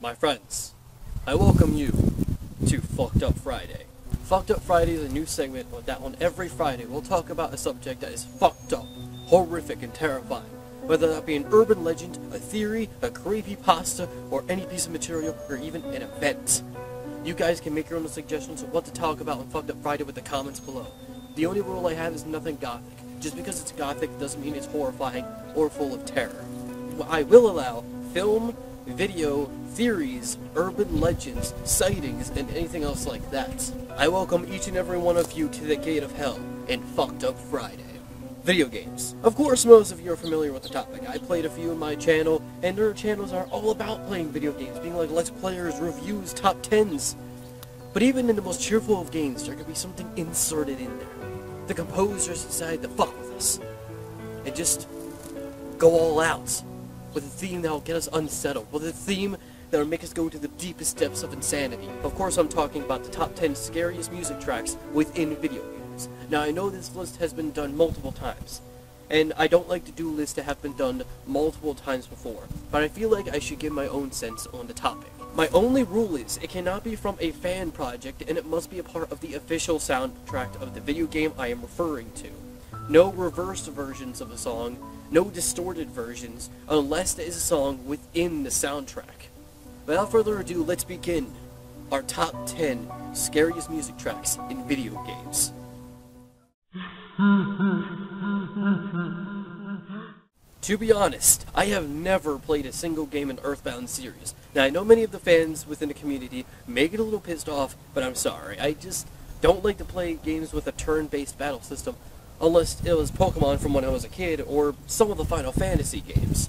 My friends, I welcome you to F&cked Up Friday. F&cked Up Friday is a new segment that on every Friday we'll talk about a subject that is fucked up, horrific, and terrifying. Whether that be an urban legend, a theory, a creepypasta, or any piece of material, or even an event. You guys can make your own suggestions of what to talk about on F&cked Up Friday with the comments below. The only rule I have is nothing gothic. Just because it's gothic doesn't mean it's horrifying or full of terror. I will allow film, video, theories, urban legends, sightings, and anything else like that. I welcome each and every one of you to the gate of hell in F&cked Up Friday. Video games. Of course, most of you are familiar with the topic. I played a few in my channel, and their channels are all about playing video games, being like Let's Players, reviews, top 10s. But even in the most cheerful of games, there could be something inserted in there. The composers decide to fuck with us, and just go all out, with a theme that will get us unsettled, with a theme that will make us go to the deepest depths of insanity. Of course, I'm talking about the top 10 scariest music tracks within video games. Now, I know this list has been done multiple times, and I don't like to do lists that have been done multiple times before, but I feel like I should give my own sense on the topic. My only rule is, it cannot be from a fan project, and it must be a part of the official soundtrack of the video game I am referring to. No reversed versions of a song, no distorted versions, unless there is a song within the soundtrack. Without further ado, let's begin our top 10 scariest music tracks in video games. To be honest, I have never played a single game in Earthbound series. Now, I know many of the fans within the community may get a little pissed off, but I'm sorry. I just don't like to play games with a turn-based battle system, unless it was Pokemon from when I was a kid, or some of the Final Fantasy games.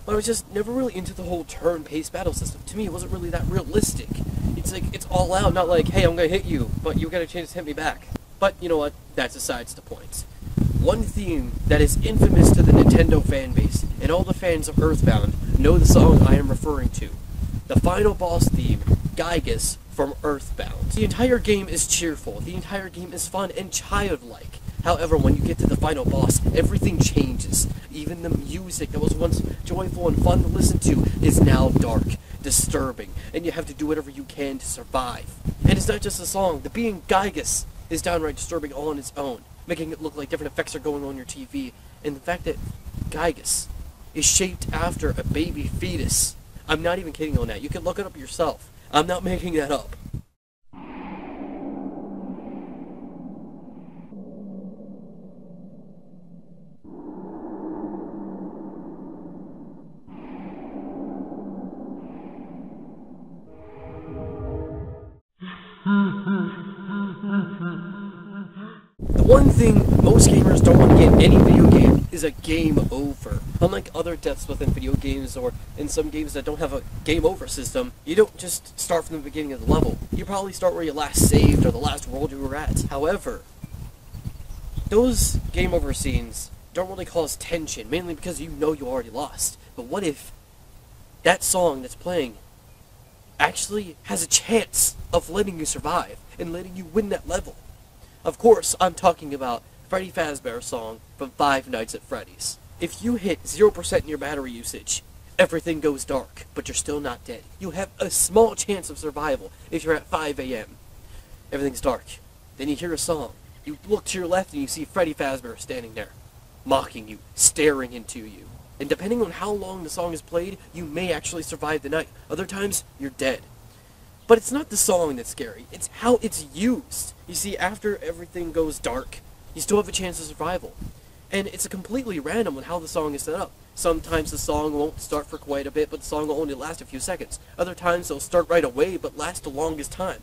But I was just never really into the whole turn-based battle system. To me, it wasn't really that realistic. It's like, it's all out, not like, hey, I'm gonna hit you, but you got a chance to hit me back. But, you know what, that's besides the point. One theme that is infamous to the Nintendo fanbase, and all the fans of Earthbound know the song I am referring to. The final boss theme, Gygus from Earthbound. The entire game is cheerful, the entire game is fun and childlike. However, when you get to the final boss, everything changes. Even the music that was once joyful and fun to listen to is now dark, disturbing, and you have to do whatever you can to survive. And it's not just a song, the being Gygus is downright disturbing all on its own, making it look like different effects are going on your TV, and the fact that Gygus is shaped after a baby fetus. I'm not even kidding on that. You can look it up yourself. I'm not making that up. The one thing most gamers don't want to get in any video game is a game over. Unlike other deaths within video games, or in some games that don't have a game over system, you don't just start from the beginning of the level. You probably start where you last saved or the last world you were at. However, those game over scenes don't really cause tension, mainly because you know you already lost. But what if that song that's playing actually has a chance of letting you survive and letting you win that level? Of course, I'm talking about Freddy Fazbear's song from Five Nights at Freddy's. If you hit 0% in your battery usage, everything goes dark, but you're still not dead. You have a small chance of survival if you're at 5 a.m. Everything's dark. Then you hear a song. You look to your left and you see Freddy Fazbear standing there, mocking you, staring into you. And depending on how long the song is played, you may actually survive the night. Other times, you're dead. But it's not the song that's scary, it's how it's used. You see, after everything goes dark, you still have a chance of survival. And it's completely random on how the song is set up. Sometimes the song won't start for quite a bit, but the song will only last a few seconds. Other times it'll start right away, but last the longest time.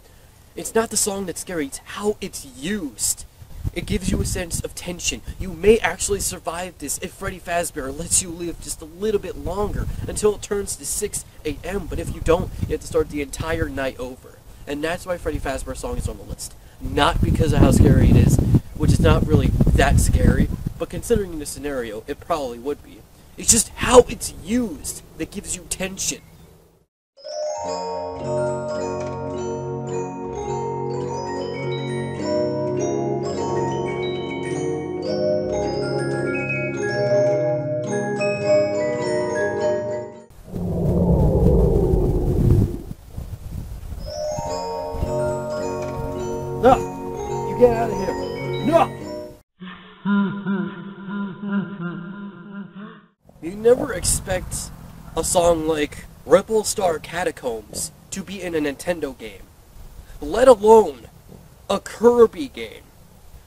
It's not the song that's scary, it's how it's used. It gives you a sense of tension. You may actually survive this if Freddy Fazbear lets you live just a little bit longer until it turns to 6 a.m. But if you don't, you have to start the entire night over. And that's why Freddy Fazbear's song is on the list. Not because of how scary it is, which is not really that scary, but considering the scenario, it probably would be. It's just how it's used that gives you tension. You never expect a song like Repple Star Catacombs to be in a Nintendo game, let alone a Kirby game.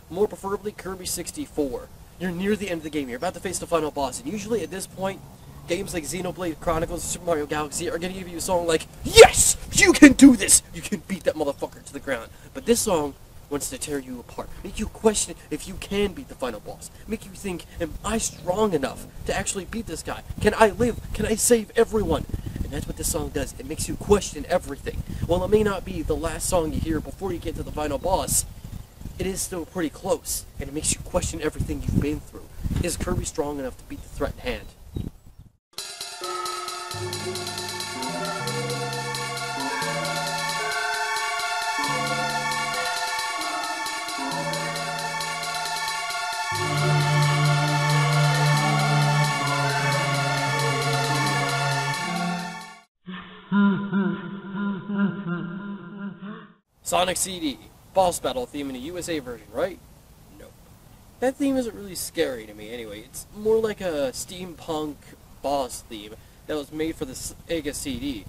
More preferably Kirby 64. You're near the end of the game, you're about to face the final boss, and usually at this point, games like Xenoblade Chronicles and Super Mario Galaxy are going to give you a song like, yes! You can do this! You can beat that motherfucker to the ground. But this song wants to tear you apart, make you question if you can beat the final boss, make you think, am I strong enough to actually beat this guy? Can I live? Can I save everyone? And that's what this song does. It makes you question everything. While it may not be the last song you hear before you get to the final boss, it is still pretty close, and it makes you question everything you've been through. Is Kirby strong enough to beat the threat in hand? Sonic CD, boss battle theme in a USA version, right? Nope. That theme isn't really scary to me anyway. It's more like a steampunk boss theme that was made for the Sega CD.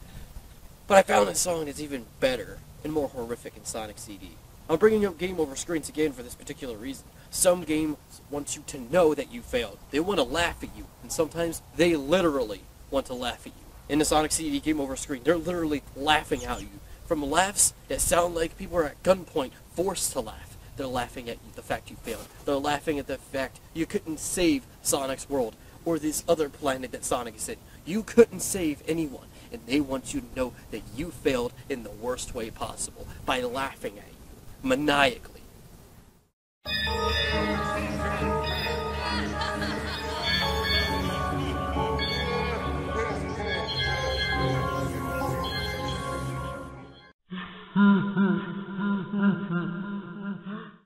But I found this song is even better and more horrific in Sonic CD. I'm bringing up game over screens again for this particular reason. Some games want you to know that you failed. They want to laugh at you, and sometimes they literally want to laugh at you. In the Sonic CD game over screen, they're literally laughing at you. From laughs that sound like people are at gunpoint, forced to laugh. They're laughing at you, the fact you failed. They're laughing at the fact you couldn't save Sonic's world, or this other planet that Sonic is in. You couldn't save anyone, and they want you to know that you failed in the worst way possible, by laughing at you, maniacally.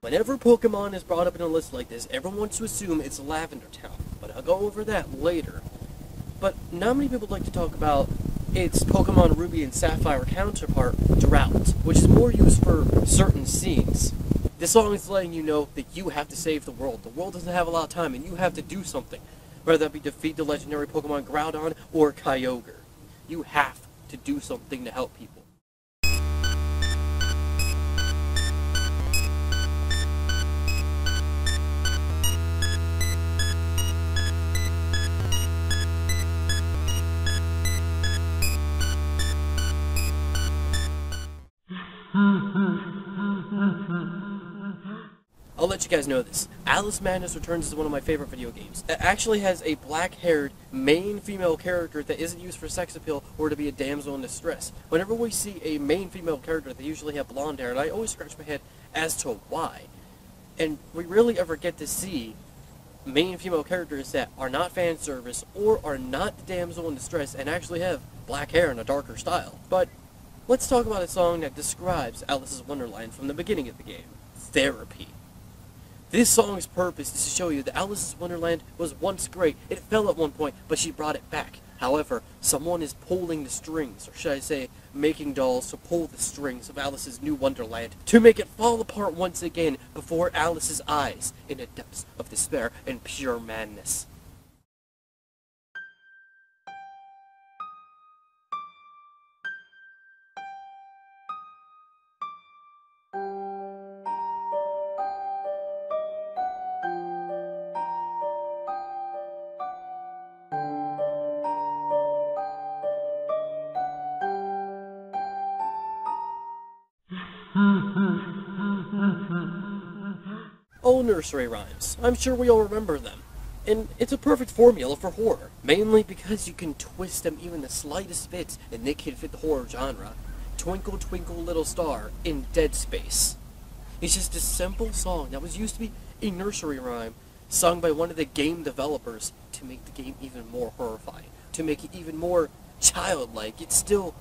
Whenever Pokemon is brought up in a list like this, everyone wants to assume it's Lavender Town, but I'll go over that later. But not many people like to talk about its Pokemon Ruby and Sapphire counterpart, Drought, which is more used for certain scenes. This song is letting you know that you have to save the world. The world doesn't have a lot of time, and you have to do something. Whether that be defeat the legendary Pokemon Groudon or Kyogre. You have to do something to help people. I'll let you guys know this. Alice Madness Returns is one of my favorite video games. It actually has a black-haired main female character that isn't used for sex appeal or to be a damsel in distress. Whenever we see a main female character, they usually have blonde hair, and I always scratch my head as to why. And we rarely ever get to see main female characters that are not fan service or are not the damsel in distress and actually have black hair in a darker style. But let's talk about a song that describes Alice's Wonderland from the beginning of the game. Therapy. This song's purpose is to show you that Alice's Wonderland was once great. It fell at one point, but she brought it back. However, someone is pulling the strings, or should I say, making dolls to pull the strings of Alice's new Wonderland to make it fall apart once again before Alice's eyes in the depths of despair and pure madness. Oh, nursery rhymes. I'm sure we all remember them. And it's a perfect formula for horror, mainly because you can twist them even the slightest bit and they can fit the horror genre. Twinkle Twinkle Little Star in Dead Space. It's just a simple song that was used to be a nursery rhyme sung by one of the game developers to make the game even more horrifying, to make it even more childlike. It's still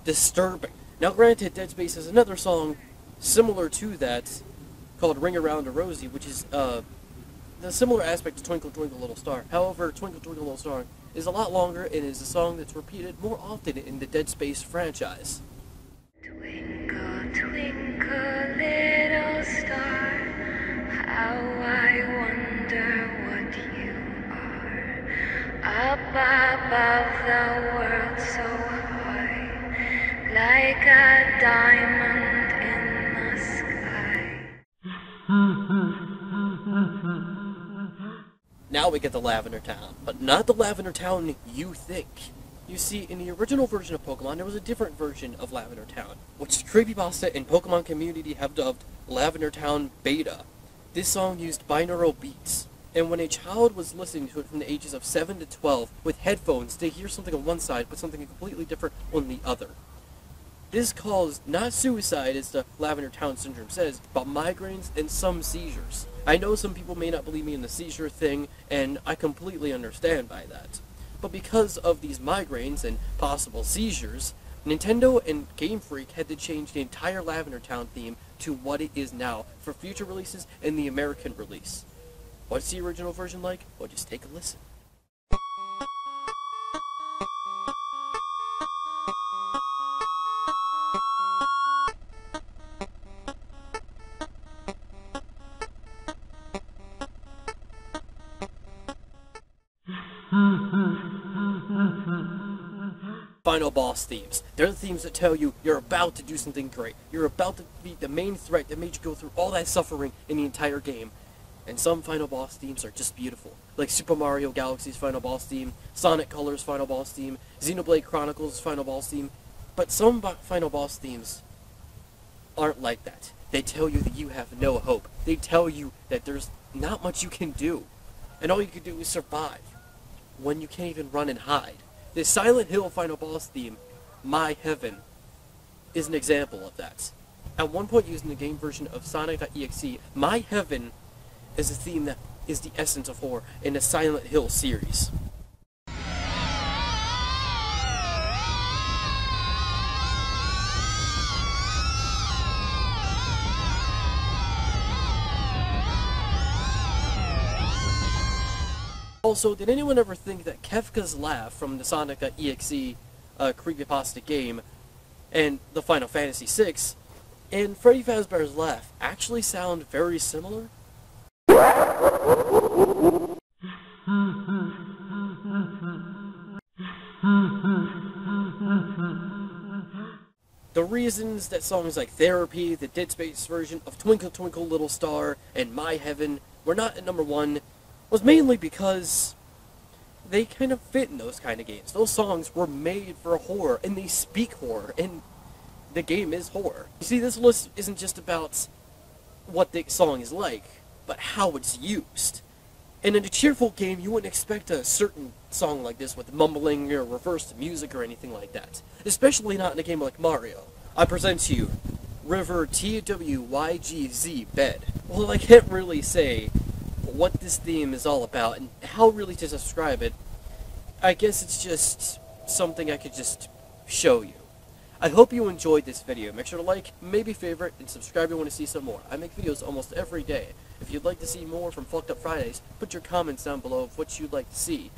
disturbing. Now granted, Dead Space has another song similar to that called Ring Around a Rosie, which is the similar aspect to Twinkle Twinkle Little Star. However, Twinkle Twinkle Little Star is a lot longer and is a song that's repeated more often in the Dead Space franchise. Twinkle, twinkle, little star, how I wonder what you are. Up above the world so high, like a diamond in the sky. Now we get the Lavender Town, but not the Lavender Town you think. You see, in the original version of Pokemon, there was a different version of Lavender Town, which creepypasta and Pokemon community have dubbed Lavender Town Beta. This song used binaural beats, and when a child was listening to it from the ages of 7 to 12 with headphones, they hear something on one side but something completely different on the other. This caused not suicide, as the Lavender Town syndrome says, but migraines and some seizures. I know some people may not believe me in the seizure thing, and I completely understand by that. But because of these migraines and possible seizures, Nintendo and Game Freak had to change the entire Lavender Town theme to what it is now for future releases and the American release. What's the original version like? Well, just take a listen. Final boss themes. They're the themes that tell you you're about to do something great. You're about to beat the main threat that made you go through all that suffering in the entire game. And some final boss themes are just beautiful. Like Super Mario Galaxy's final boss theme, Sonic Colors' final boss theme, Xenoblade Chronicles' final boss theme. But some final boss themes aren't like that. They tell you that you have no hope. They tell you that there's not much you can do. And all you can do is survive when you can't even run and hide. The Silent Hill final boss theme, My Heaven, is an example of that. At one point used in the game version of Sonic.exe, My Heaven is a theme that is the essence of horror in the Silent Hill series. Also, did anyone ever think that Kefka's laugh from the Sonic.exe creepypasta game and the Final Fantasy VI and Freddy Fazbear's laugh actually sound very similar? The reasons that songs like Therapy, the Dead Space version of Twinkle Twinkle Little Star, and My Heaven were not at #1 was mainly because they kind of fit in those kind of games. Those songs were made for horror, and they speak horror, and the game is horror. You see, this list isn't just about what the song is like, but how it's used. And in a cheerful game, you wouldn't expect a certain song like this with mumbling or reversed music or anything like that. Especially not in a game like Mario. I present to you River TWYGZ Bed. Well, I can't really say what this theme is all about and how really to describe it. I guess it's just something I could just show you. I hope you enjoyed this video. Make sure to like, maybe favorite, and subscribe if you want to see some more. I make videos almost every day. If you'd like to see more from F&cked Up Fridays, put your comments down below of what you'd like to see.